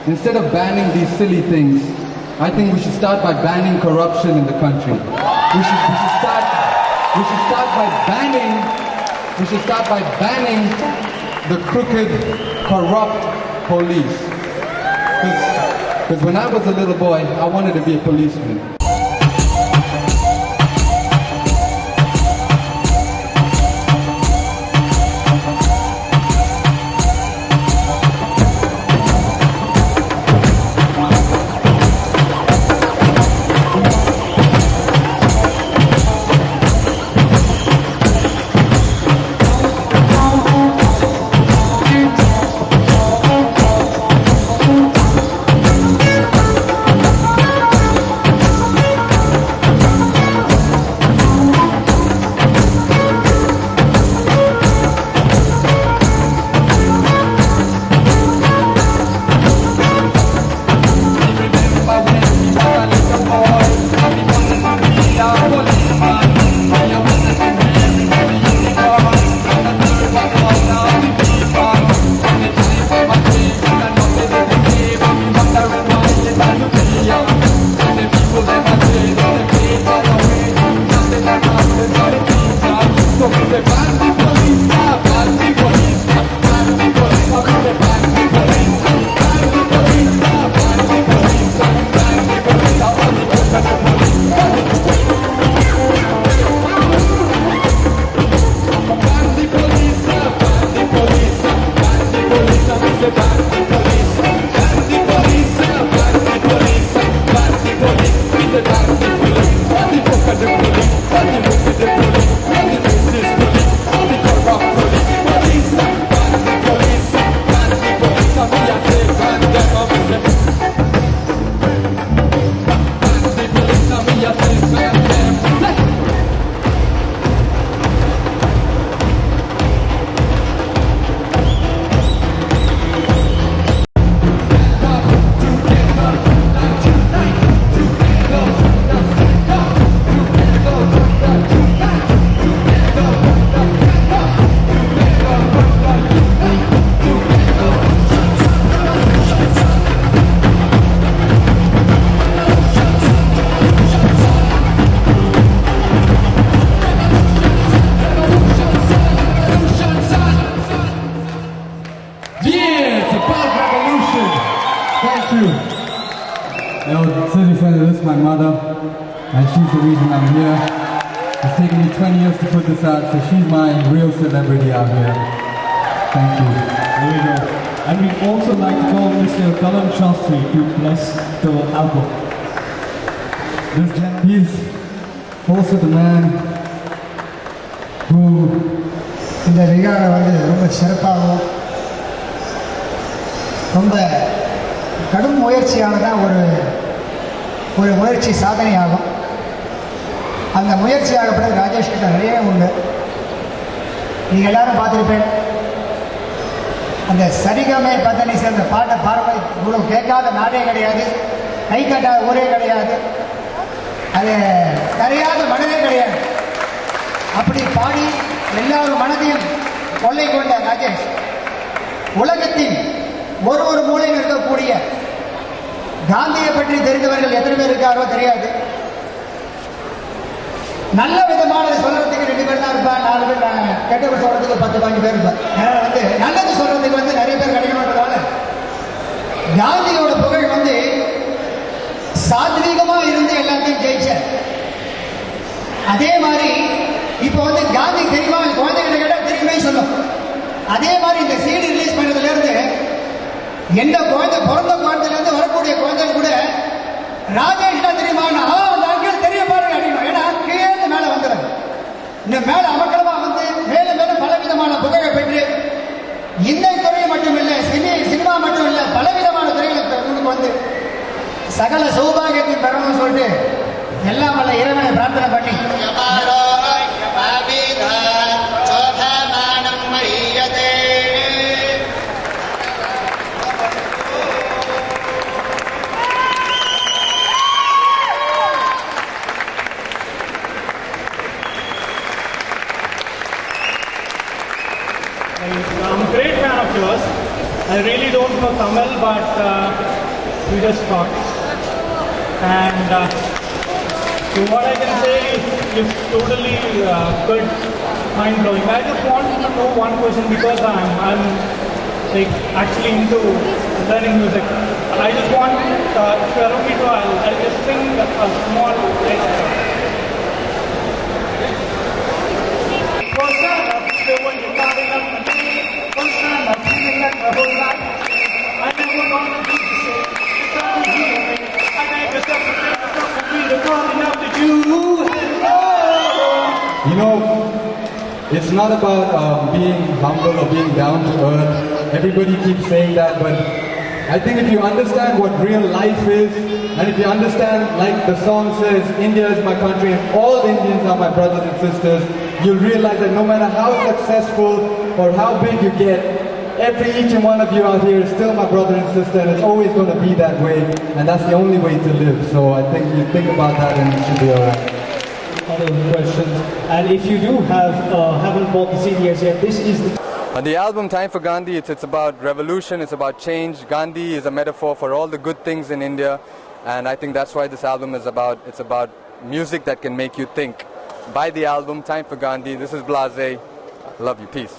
instead of banning these silly things, I think we should start by banning corruption in the country. We should start by banning the crooked, corrupt police. Because when I was a little boy, I wanted to be a policeman. Thank you. Seriously, this is my mother, and she's the reason I'm here. It's taken me 20 years to put this out, so she's my real celebrity out here. Thank you. There we go. And we'd also like to call Mr. Kalan Shastri to bless the album. He's also the man who இந்த விகாரம் வந்து ரொம்ப சிறப்பாகவும் ரொம்ப கடும் முயற்சியானதான் ஒரு முயற்சி சாதனையாகும். அந்த முயற்சியாகப்பட ராஜேஷ் கிட்ட நிறைய உண்டு. நீங்கள் எல்லாரும் பார்த்துருப்பேன். அந்த சரிகமே பத்தனி சேர்ந்த பாட்டை பார்வை இவ்வளோ கேட்காத நாடே கிடையாது, கை கட்டாத ஊரே கிடையாது, அது நிறையாத மனதே கிடையாது. அப்படி பாடி எல்லாரும் மனதையும் கொள்ளை கொண்ட ராஜேஷ் உலகத்தின் ஒரு மூலையில் இருக்கக்கூடிய காந்தியை பற்றி தெரிந்தவர்கள் எத்தனை பேர் இருக்காரோ தெரியாது. நல்ல விதமானது சொல்றதுக்கு 2 பேர் தான் இருப்பார், 4 பேர் கெட்டவர் சொல்றதுக்கு 10-15 பேர் இருப்பார். அதனால வந்து நல்லது சொல்றதுக்கு வந்து நிறைய பேர் கிடைக்கணுன்றதால காந்தியோட புகழ் வந்து சாத்வீகமா இருந்து எல்லாத்தையும் ஜெயிச்ச. அதே மாதிரி இப்போ வந்து காந்தி தெரியுமா குழந்தைகளை கேட்டா தெரியுமே சொல்லும். அதே மாதிரி இந்த சீடி ரிலீஸ் பண்ணதுல இருந்து எந்த குழந்தை பிறந்த குழந்தையிலேருந்து வரக்கூடிய குழந்தைகள் கூட ராஜேஷ் தான் தெரியுமா, அந்த அங்கிள் தெரிய பாருங்க அப்படின்னு. ஏன்னா கீழே மேலே வந்துடுறாங்க. இந்த மேலே அமக்கலமா வந்து மேலும் மேலும் பலவிதமான புகழை பெற்று இந்த துறையை மட்டும் இல்லை, சினிமா மட்டும் இல்லை, பலவிதமான துறைகளை முன்னுக்கு வந்து சகல சௌபாகியத்தையும் பெறணும்னு சொல்லிட்டு எல்லாம் வல்ல இறைவனை பிரார்த்தனை பண்ணி I'm a great fan of yours. I really don't know Tamil, but we just talked. And so what I can say is totally good, mind-blowing. I just want to know one question because I'm like actually into learning music. I just want, if you allow me to, I'll just sing a small extra. First time I'm still when you're calling up my name. First time I'm feeling like my whole life. I never wanna be the same. It's all you and me. I make a step and take a step for me to calling out to you. You know, it's not about being humble or being down to earth. Everybody keeps saying that, but I think if you understand what real life is, and if you understand, like the song says, India is my country and all Indians are my brothers and sisters, you'll realize that no matter how successful or how big you get, each and one of you out here is still my brother and sister, and it's always going to be that way, and that's the only way to live. So I think you think about that and you should be alright. Other questions, and if you do haven't bought the CD as yet, this is the On the album Time for Gandhi, it's about revolution, it's about change. Gandhi is a metaphor for all the good things in India, and I think that's why this album is about. It's about music that can make you think. Buy the album Time for Gandhi. This is Blase. Love you. Peace.